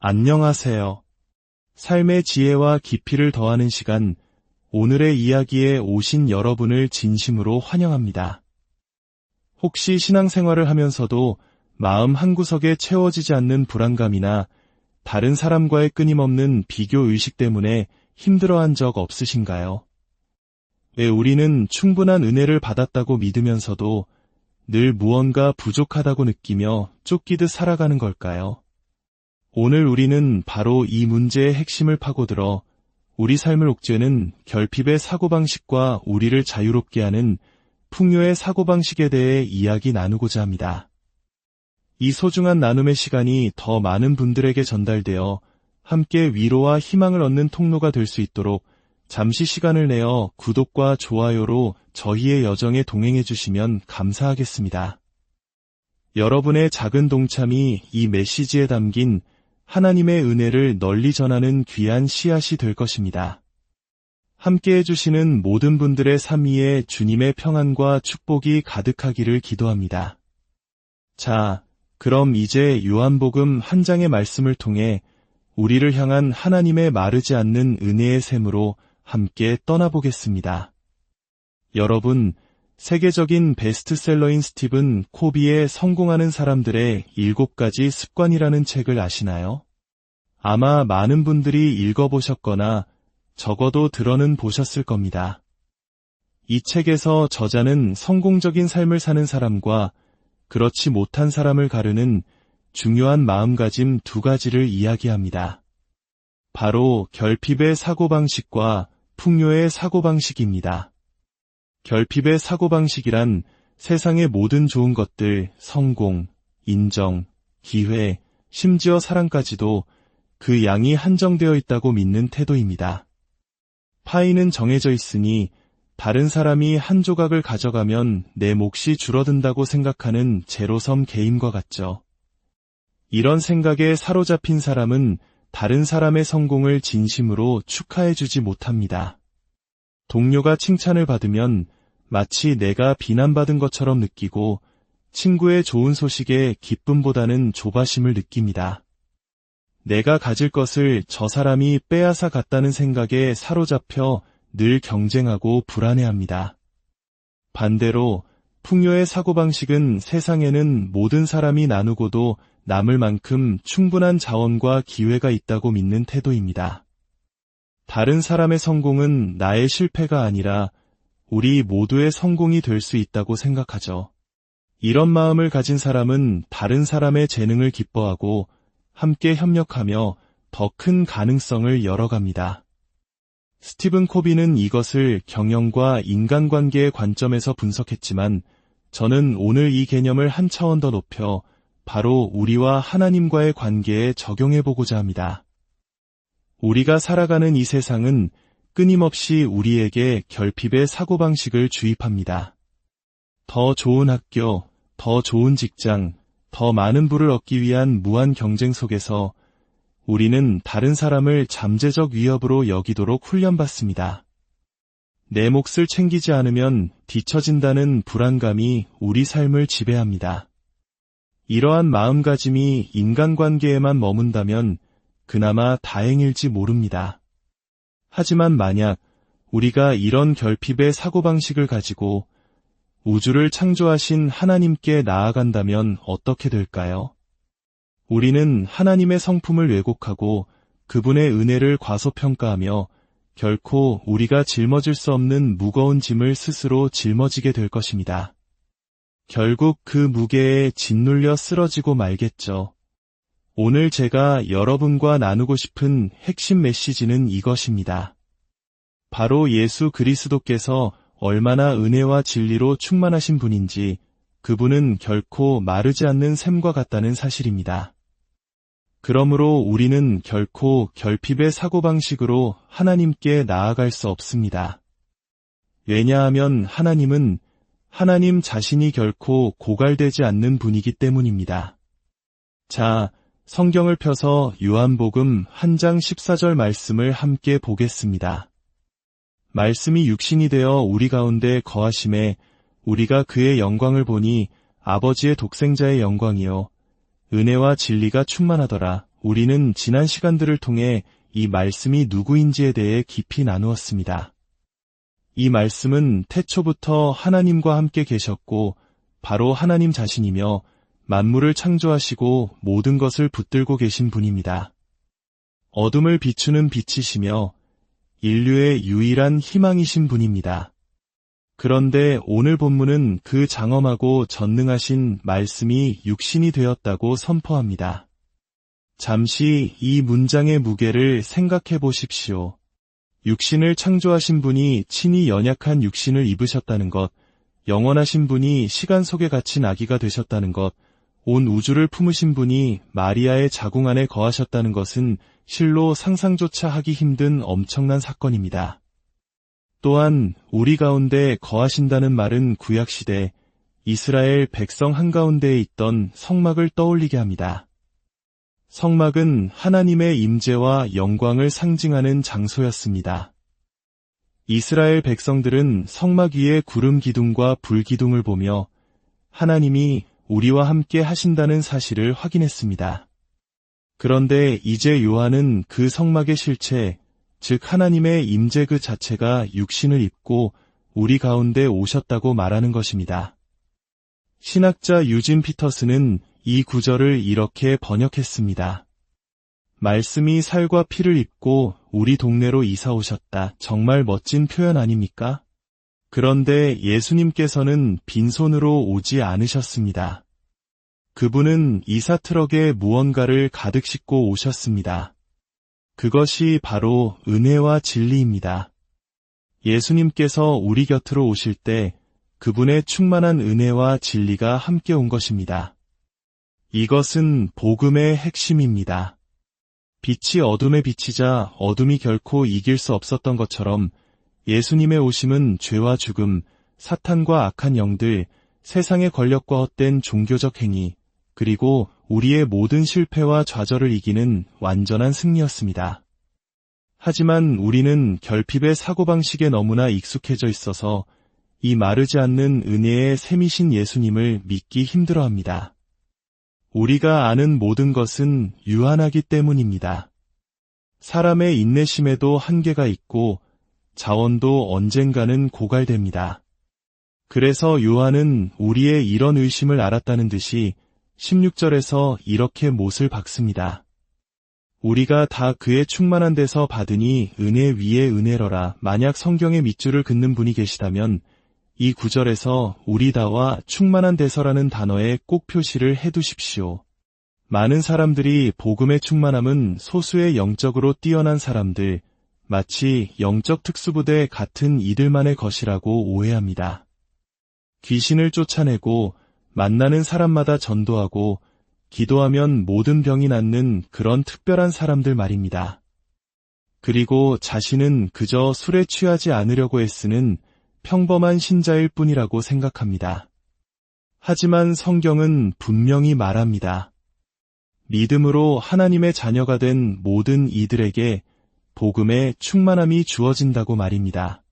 안녕하세요. 삶의 지혜와 깊이를 더하는 시간, 오늘의 이야기에 오신 여러분을 진심으로 환영합니다. 혹시 신앙생활을 하면서도 마음 한구석에 채워지지 않는 불안감이나 다른 사람과의 끊임없는 비교 의식 때문에 힘들어한 적 없으신가요? 왜 우리는 충분한 은혜를 받았다고 믿으면서도 늘 무언가 부족하다고 느끼며 쫓기듯 살아가는 걸까요? 오늘 우리는 바로 이 문제의 핵심을 파고들어 우리 삶을 옥죄는 결핍의 사고방식과 우리를 자유롭게 하는 풍요의 사고방식에 대해 이야기 나누고자 합니다. 이 소중한 나눔의 시간이 더 많은 분들에게 전달되어 함께 위로와 희망을 얻는 통로가 될 수 있도록 잠시 시간을 내어 구독과 좋아요로 저희의 여정에 동행해 주시면 감사하겠습니다. 여러분의 작은 동참이 이 메시지에 담긴 하나님의 은혜를 널리 전하는 귀한 씨앗이 될 것입니다. 함께 해주시는 모든 분들의 삶 위에 주님의 평안과 축복이 가득하기를 기도합니다. 자, 그럼 이제 요한복음 한 장의 말씀을 통해 우리를 향한 하나님의 마르지 않는 은혜의 샘으로 함께 떠나보겠습니다. 여러분, 세계적인 베스트셀러인 스티븐 코비의 성공하는 사람들의 7가지 습관이라는 책을 아시나요? 아마 많은 분들이 읽어보셨거나 적어도 들어는 보셨을 겁니다. 이 책에서 저자는 성공적인 삶을 사는 사람과 그렇지 못한 사람을 가르는 중요한 마음가짐 2가지를 이야기합니다. 바로 결핍의 사고방식과 풍요의 사고방식입니다. 결핍의 사고방식이란 세상의 모든 좋은 것들, 성공, 인정, 기회, 심지어 사랑까지도 그 양이 한정되어 있다고 믿는 태도입니다. 파이는 정해져 있으니 다른 사람이 한 조각을 가져가면 내 몫이 줄어든다고 생각하는 제로섬 게임과 같죠. 이런 생각에 사로잡힌 사람은 다른 사람의 성공을 진심으로 축하해주지 못합니다. 동료가 칭찬을 받으면 마치 내가 비난받은 것처럼 느끼고 친구의 좋은 소식에 기쁨보다는 조바심을 느낍니다. 내가 가질 것을 저 사람이 빼앗아 갔다는 생각에 사로잡혀 늘 경쟁하고 불안해합니다. 반대로 풍요의 사고방식은 세상에는 모든 사람이 나누고도 남을 만큼 충분한 자원과 기회가 있다고 믿는 태도입니다. 다른 사람의 성공은 나의 실패가 아니라 우리 모두의 성공이 될 수 있다고 생각하죠. 이런 마음을 가진 사람은 다른 사람의 재능을 기뻐하고 함께 협력하며 더 큰 가능성을 열어갑니다. 스티븐 코비는 이것을 경영과 인간관계의 관점에서 분석했지만 저는 오늘 이 개념을 한 차원 더 높여 바로 우리와 하나님과의 관계에 적용해보고자 합니다. 우리가 살아가는 이 세상은 끊임없이 우리에게 결핍의 사고방식을 주입합니다. 더 좋은 학교, 더 좋은 직장, 더 많은 부를 얻기 위한 무한 경쟁 속에서 우리는 다른 사람을 잠재적 위협으로 여기도록 훈련받습니다. 내 몫을 챙기지 않으면 뒤처진다는 불안감이 우리 삶을 지배합니다. 이러한 마음가짐이 인간관계에만 머문다면 그나마 다행일지 모릅니다. 하지만 만약 우리가 이런 결핍의 사고방식을 가지고 우주를 창조하신 하나님께 나아간다면 어떻게 될까요? 우리는 하나님의 성품을 왜곡하고 그분의 은혜를 과소평가하며 결코 우리가 짊어질 수 없는 무거운 짐을 스스로 짊어지게 될 것입니다. 결국 그 무게에 짓눌려 쓰러지고 말겠죠. 오늘 제가 여러분과 나누고 싶은 핵심 메시지는 이것입니다. 바로 예수 그리스도께서 얼마나 은혜와 진리로 충만하신 분인지 그분은 결코 마르지 않는 샘과 같다는 사실입니다. 그러므로 우리는 결코 결핍의 사고방식으로 하나님께 나아갈 수 없습니다. 왜냐하면 하나님은 하나님 자신이 결코 고갈되지 않는 분이기 때문입니다. 자, 성경을 펴서 요한복음 한 장 14절 말씀을 함께 보겠습니다. 말씀이 육신이 되어 우리 가운데 거하심에 우리가 그의 영광을 보니 아버지의 독생자의 영광이요 은혜와 진리가 충만하더라. 우리는 지난 시간들을 통해 이 말씀이 누구인지에 대해 깊이 나누었습니다. 이 말씀은 태초부터 하나님과 함께 계셨고 바로 하나님 자신이며 만물을 창조하시고 모든 것을 붙들고 계신 분입니다. 어둠을 비추는 빛이시며 인류의 유일한 희망이신 분입니다. 그런데 오늘 본문은 그 장엄하고 전능하신 말씀이 육신이 되었다고 선포합니다. 잠시 이 문장의 무게를 생각해 보십시오. 육신을 창조하신 분이 친히 연약한 육신을 입으셨다는 것, 영원하신 분이 시간 속에 갇힌 아기가 되셨다는 것, 온 우주를 품으신 분이 마리아의 자궁 안에 거하셨다는 것은 실로 상상조차 하기 힘든 엄청난 사건입니다. 또한 우리 가운데 거하신다는 말은 구약시대 이스라엘 백성 한가운데에 있던 성막을 떠올리게 합니다. 성막은 하나님의 임재와 영광을 상징하는 장소였습니다. 이스라엘 백성들은 성막 위의 구름 기둥과 불 기둥을 보며 하나님이 우리와 함께 하신다는 사실을 확인했습니다. 그런데 이제 요한은 그 성막의 실체, 즉 하나님의 임재 그 자체가 육신을 입고 우리 가운데 오셨다고 말하는 것입니다. 신학자 유진 피터스는 이 구절을 이렇게 번역했습니다. 말씀이 살과 피를 입고 우리 동네로 이사 오셨다. 정말 멋진 표현 아닙니까? 그런데 예수님께서는 빈손으로 오지 않으셨습니다. 그분은 이사 트럭에 무언가를 가득 싣고 오셨습니다. 그것이 바로 은혜와 진리입니다. 예수님께서 우리 곁으로 오실 때 그분의 충만한 은혜와 진리가 함께 온 것입니다. 이것은 복음의 핵심입니다. 빛이 어둠에 비치자 어둠이 결코 이길 수 없었던 것처럼 예수님의 오심은 죄와 죽음, 사탄과 악한 영들, 세상의 권력과 헛된 종교적 행위, 그리고 우리의 모든 실패와 좌절을 이기는 완전한 승리였습니다. 하지만 우리는 결핍의 사고방식에 너무나 익숙해져 있어서 이 마르지 않는 은혜의 샘이신 예수님을 믿기 힘들어합니다. 우리가 아는 모든 것은 유한하기 때문입니다. 사람의 인내심에도 한계가 있고 자원도 언젠가는 고갈됩니다. 그래서 요한은 우리의 이런 의심을 알았다는 듯이 16절에서 이렇게 못을 박습니다. 우리가 다 그의 충만한 데서 받으니 은혜 위에 은혜러라. 만약 성경의 밑줄을 긋는 분이 계시다면 이 구절에서 우리다와 충만한 데서라는 단어에 꼭 표시를 해두십시오. 많은 사람들이 복음의 충만함은 소수의 영적으로 뛰어난 사람들, 마치 영적 특수부대 같은 이들만의 것이라고 오해합니다. 귀신을 쫓아내고 만나는 사람마다 전도하고 기도하면 모든 병이 낫는 그런 특별한 사람들 말입니다. 그리고 자신은 그저 술에 취하지 않으려고 애쓰는 평범한 신자일 뿐이라고 생각합니다. 하지만 성경은 분명히 말합니다. 믿음으로 하나님의 자녀가 된 모든 이들에게 복음의 충만함이 주어진다고 말입니다.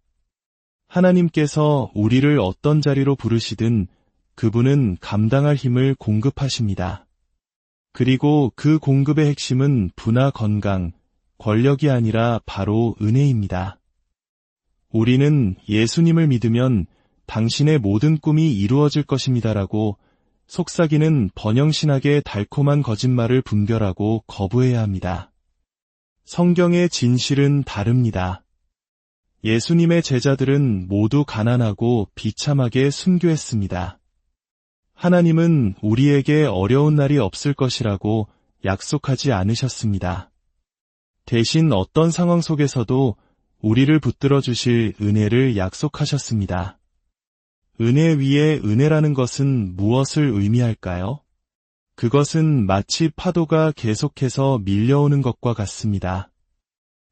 하나님께서 우리를 어떤 자리로 부르시든 그분은 감당할 힘을 공급하십니다. 그리고 그 공급의 핵심은 부나 건강, 권력이 아니라 바로 은혜입니다. 우리는 예수님을 믿으면 당신의 모든 꿈이 이루어질 것입니다라고 속삭이는 번영신학의 달콤한 거짓말을 분별하고 거부해야 합니다. 성경의 진실은 다릅니다. 예수님의 제자들은 모두 가난하고 비참하게 순교했습니다. 하나님은 우리에게 어려운 날이 없을 것이라고 약속하지 않으셨습니다. 대신 어떤 상황 속에서도 우리를 붙들어 주실 은혜를 약속하셨습니다. 은혜 위에 은혜라는 것은 무엇을 의미할까요? 그것은 마치 파도가 계속해서 밀려오는 것과 같습니다.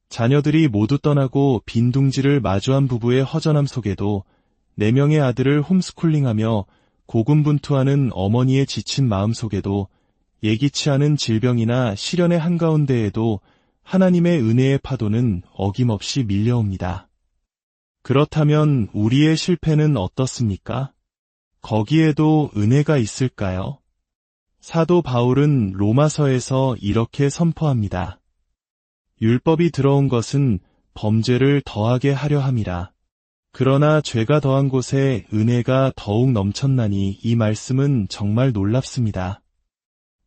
자녀들이 모두 떠나고 빈 둥지를 마주한 부부의 허전함 속에도 4명의 아들을 홈스쿨링하며 고군분투하는 어머니의 지친 마음 속에도 예기치 않은 질병이나 시련의 한가운데에도 하나님의 은혜의 파도는 어김없이 밀려옵니다. 그렇다면 우리의 실패는 어떻습니까? 거기에도 은혜가 있을까요? 사도 바울은 로마서에서 이렇게 선포합니다. 율법이 들어온 것은 범죄를 더하게 하려 함이라. 그러나 죄가 더한 곳에 은혜가 더욱 넘쳤나니 이 말씀은 정말 놀랍습니다.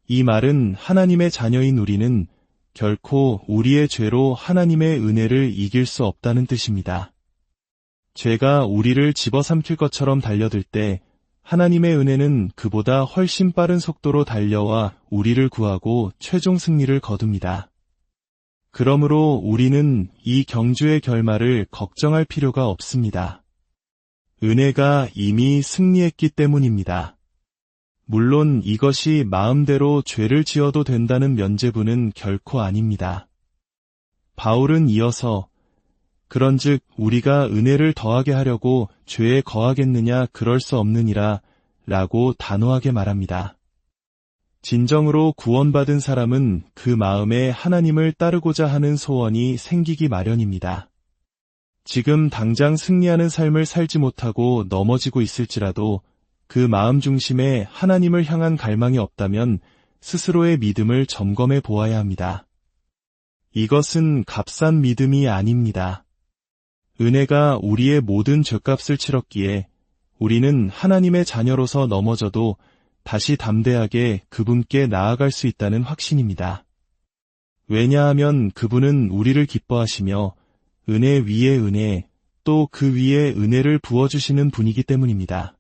이 말은 하나님의 자녀인 우리는 결코 우리의 죄로 하나님의 은혜를 이길 수 없다는 뜻입니다. 죄가 우리를 집어삼킬 것처럼 달려들 때 하나님의 은혜는 그보다 훨씬 빠른 속도로 달려와 우리를 구하고 최종 승리를 거둡니다. 그러므로 우리는 이 경주의 결말을 걱정할 필요가 없습니다. 은혜가 이미 승리했기 때문입니다. 물론 이것이 마음대로 죄를 지어도 된다는 면죄부는 결코 아닙니다. 바울은 이어서 그런즉 우리가 은혜를 더하게 하려고 죄에 거하겠느냐 그럴 수 없느니라 라고 단호하게 말합니다. 진정으로 구원받은 사람은 그 마음에 하나님을 따르고자 하는 소원이 생기기 마련입니다. 지금 당장 승리하는 삶을 살지 못하고 넘어지고 있을지라도 그 마음 중심에 하나님을 향한 갈망이 없다면 스스로의 믿음을 점검해 보아야 합니다. 이것은 값싼 믿음이 아닙니다. 은혜가 우리의 모든 죄값을 치렀기에 우리는 하나님의 자녀로서 넘어져도 다시 담대하게 그분께 나아갈 수 있다는 확신입니다. 왜냐하면 그분은 우리를 기뻐하시며 은혜 위에 은혜, 또 그 위에 은혜를 부어주시는 분이기 때문입니다.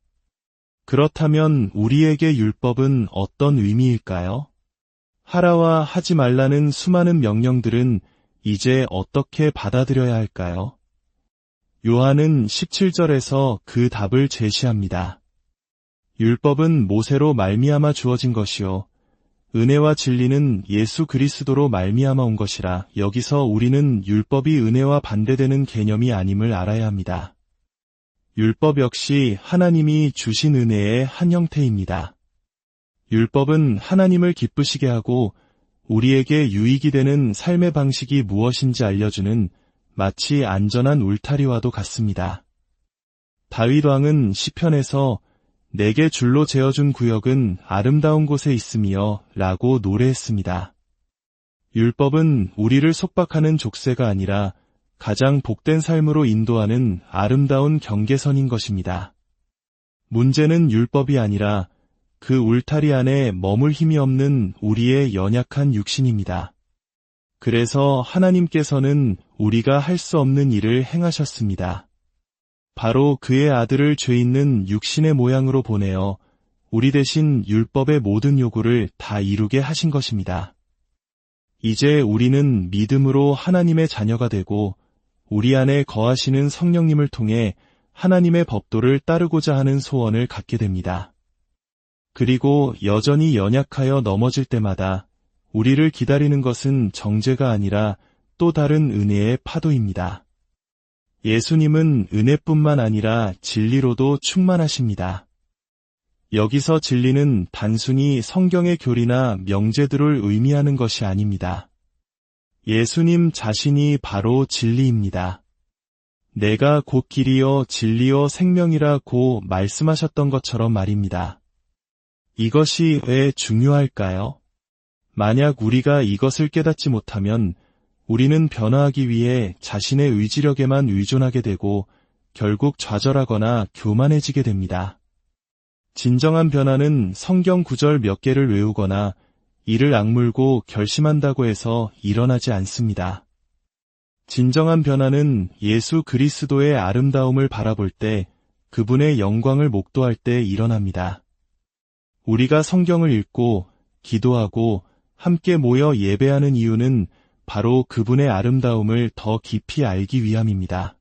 그렇다면 우리에게 율법은 어떤 의미일까요? 하라와 하지 말라는 수많은 명령들은 이제 어떻게 받아들여야 할까요? 요한은 17절에서 그 답을 제시합니다. 율법은 모세로 말미암아 주어진 것이요 은혜와 진리는 예수 그리스도로 말미암아 온 것이라. 여기서 우리는 율법이 은혜와 반대되는 개념이 아님을 알아야 합니다. 율법 역시 하나님이 주신 은혜의 한 형태입니다. 율법은 하나님을 기쁘시게 하고 우리에게 유익이 되는 삶의 방식이 무엇인지 알려주는 마치 안전한 울타리와도 같습니다. 다윗 왕은 시편에서 내게 줄로 재어준 구역은 아름다운 곳에 있으며 라고 노래했습니다. 율법은 우리를 속박하는 족쇄가 아니라 가장 복된 삶으로 인도하는 아름다운 경계선인 것입니다. 문제는 율법이 아니라 그 울타리 안에 머물 힘이 없는 우리의 연약한 육신입니다. 그래서 하나님께서는 우리가 할 수 없는 일을 행하셨습니다. 바로 그의 아들을 죄 있는 육신의 모양으로 보내어 우리 대신 율법의 모든 요구를 다 이루게 하신 것입니다. 이제 우리는 믿음으로 하나님의 자녀가 되고 우리 안에 거하시는 성령님을 통해 하나님의 법도를 따르고자 하는 소원을 갖게 됩니다. 그리고 여전히 연약하여 넘어질 때마다 우리를 기다리는 것은 정죄가 아니라 또 다른 은혜의 파도입니다. 예수님은 은혜뿐만 아니라 진리로도 충만하십니다. 여기서 진리는 단순히 성경의 교리나 명제들을 의미하는 것이 아닙니다. 예수님 자신이 바로 진리입니다. 내가 곧 길이요 진리요 생명이라고 말씀하셨던 것처럼 말입니다. 이것이 왜 중요할까요? 만약 우리가 이것을 깨닫지 못하면 우리는 변화하기 위해 자신의 의지력에만 의존하게 되고 결국 좌절하거나 교만해지게 됩니다. 진정한 변화는 성경 구절 몇 개를 외우거나 이를 악물고 결심한다고 해서 일어나지 않습니다. 진정한 변화는 예수 그리스도의 아름다움을 바라볼 때 그분의 영광을 목도할 때 일어납니다. 우리가 성경을 읽고 기도하고 함께 모여 예배하는 이유는 바로 그분의 아름다움을 더 깊이 알기 위함입니다.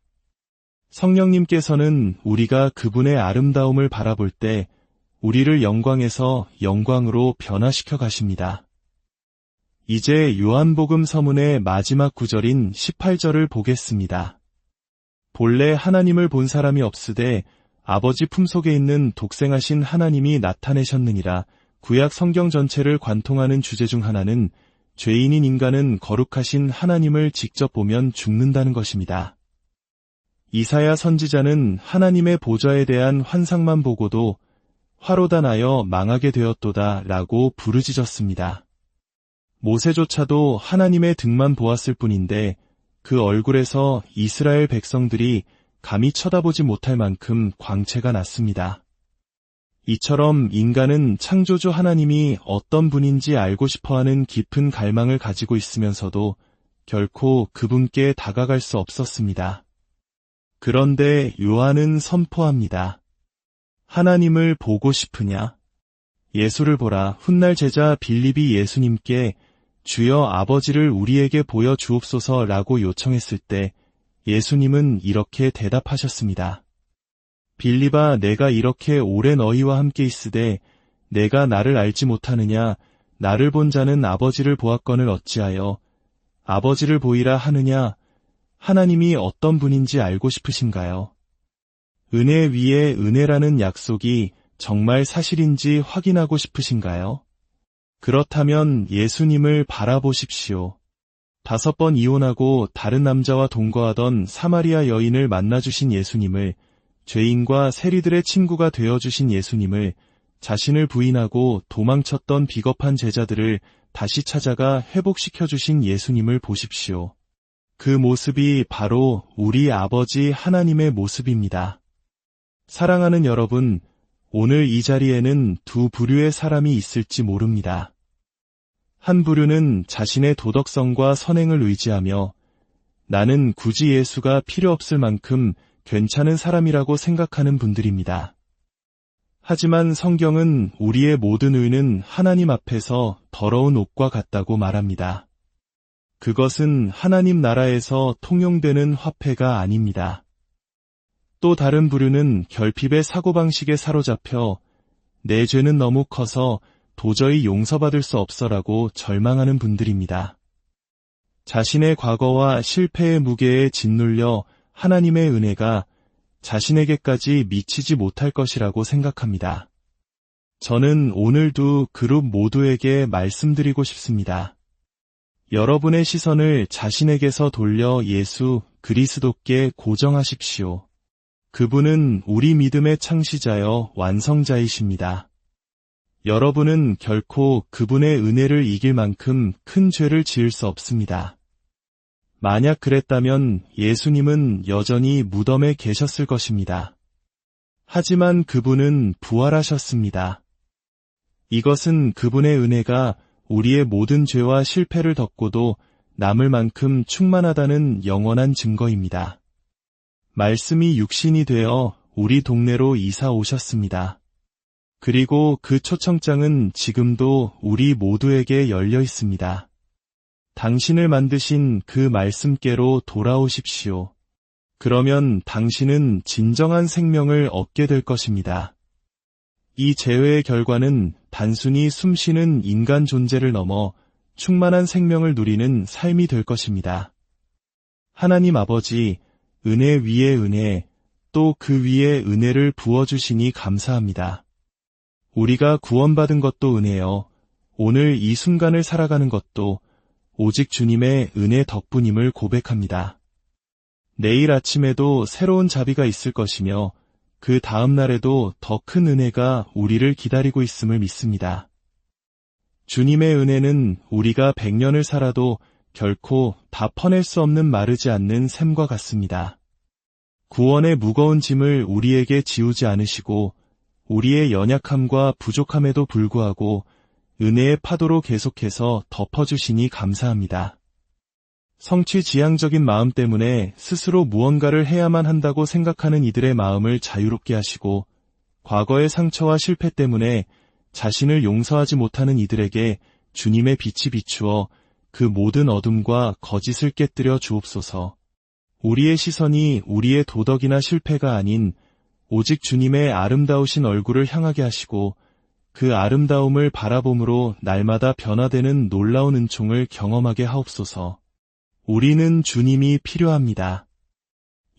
성령님께서는 우리가 그분의 아름다움을 바라볼 때 우리를 영광에서 영광으로 변화시켜 가십니다. 이제 요한복음 서문의 마지막 구절인 18절을 보겠습니다. 본래 하나님을 본 사람이 없으되 아버지 품속에 있는 독생하신 하나님이 나타내셨느니라. 구약 성경 전체를 관통하는 주제 중 하나는 죄인인 인간은 거룩하신 하나님을 직접 보면 죽는다는 것입니다. 이사야 선지자는 하나님의 보좌에 대한 환상만 보고도 화로다 나여 망하게 되었도다 라고 부르짖었습니다. 모세조차도 하나님의 등만 보았을 뿐인데 그 얼굴에서 이스라엘 백성들이 감히 쳐다보지 못할 만큼 광채가 났습니다. 이처럼 인간은 창조주 하나님이 어떤 분인지 알고 싶어하는 깊은 갈망을 가지고 있으면서도 결코 그분께 다가갈 수 없었습니다. 그런데 요한은 선포합니다. 하나님을 보고 싶으냐? 예수를 보라. 훗날 제자 빌립이 예수님께 주여 아버지를 우리에게 보여주옵소서라고 요청했을 때 예수님은 이렇게 대답하셨습니다. 빌립아, 내가 이렇게 오래 너희와 함께 있으되 내가 나를 알지 못하느냐? 나를 본 자는 아버지를 보았거늘 어찌하여 아버지를 보이라 하느냐? 하나님이 어떤 분인지 알고 싶으신가요? 은혜 위에 은혜라는 약속이 정말 사실인지 확인하고 싶으신가요? 그렇다면 예수님을 바라보십시오. 5번 이혼하고 다른 남자와 동거하던 사마리아 여인을 만나주신 예수님을, 죄인과 세리들의 친구가 되어주신 예수님을, 자신을 부인하고 도망쳤던 비겁한 제자들을 다시 찾아가 회복시켜주신 예수님을 보십시오. 그 모습이 바로 우리 아버지 하나님의 모습입니다. 사랑하는 여러분, 오늘 이 자리에는 두 부류의 사람이 있을지 모릅니다. 한 부류는 자신의 도덕성과 선행을 의지하며 나는 굳이 예수가 필요 없을 만큼 괜찮은 사람이라고 생각하는 분들입니다. 하지만 성경은 우리의 모든 의는 하나님 앞에서 더러운 옷과 같다고 말합니다. 그것은 하나님 나라에서 통용되는 화폐가 아닙니다. 또 다른 부류는 결핍의 사고방식에 사로잡혀 내 죄는 너무 커서 도저히 용서받을 수 없어라고 절망하는 분들입니다. 자신의 과거와 실패의 무게에 짓눌려 하나님의 은혜가 자신에게까지 미치지 못할 것이라고 생각합니다. 저는 오늘 두 그룹 모두에게 말씀드리고 싶습니다. 여러분의 시선을 자신에게서 돌려 예수 그리스도께 고정하십시오. 그분은 우리 믿음의 창시자여 완성자이십니다. 여러분은 결코 그분의 은혜를 이길 만큼 큰 죄를 지을 수 없습니다. 만약 그랬다면 예수님은 여전히 무덤에 계셨을 것입니다. 하지만 그분은 부활하셨습니다. 이것은 그분의 은혜가 우리의 모든 죄와 실패를 덮고도 남을 만큼 충만하다는 영원한 증거입니다. 말씀이 육신이 되어 우리 동네로 이사 오셨습니다. 그리고 그 초청장은 지금도 우리 모두에게 열려 있습니다. 당신을 만드신 그 말씀께로 돌아오십시오. 그러면 당신은 진정한 생명을 얻게 될 것입니다. 이 재회의 결과는 단순히 숨쉬는 인간 존재를 넘어 충만한 생명을 누리는 삶이 될 것입니다. 하나님 아버지, 은혜 위에 은혜, 또 그 위에 은혜를 부어주시니 감사합니다. 우리가 구원받은 것도 은혜여, 오늘 이 순간을 살아가는 것도 오직 주님의 은혜 덕분임을 고백합니다. 내일 아침에도 새로운 자비가 있을 것이며 그 다음 날에도 더 큰 은혜가 우리를 기다리고 있음을 믿습니다. 주님의 은혜는 우리가 100년을 살아도 결코 다 퍼낼 수 없는 마르지 않는 샘과 같습니다. 구원의 무거운 짐을 우리에게 지우지 않으시고 우리의 연약함과 부족함에도 불구하고 은혜의 파도로 계속해서 덮어주시니 감사합니다. 성취지향적인 마음 때문에 스스로 무언가를 해야만 한다고 생각하는 이들의 마음을 자유롭게 하시고 과거의 상처와 실패 때문에 자신을 용서하지 못하는 이들에게 주님의 빛이 비추어 그 모든 어둠과 거짓을 깨뜨려 주옵소서. 우리의 시선이 우리의 도덕이나 실패가 아닌 오직 주님의 아름다우신 얼굴을 향하게 하시고 그 아름다움을 바라봄으로 날마다 변화되는 놀라운 은총을 경험하게 하옵소서. 우리는 주님이 필요합니다.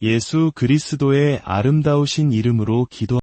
예수 그리스도의 아름다우신 이름으로 기도합니다.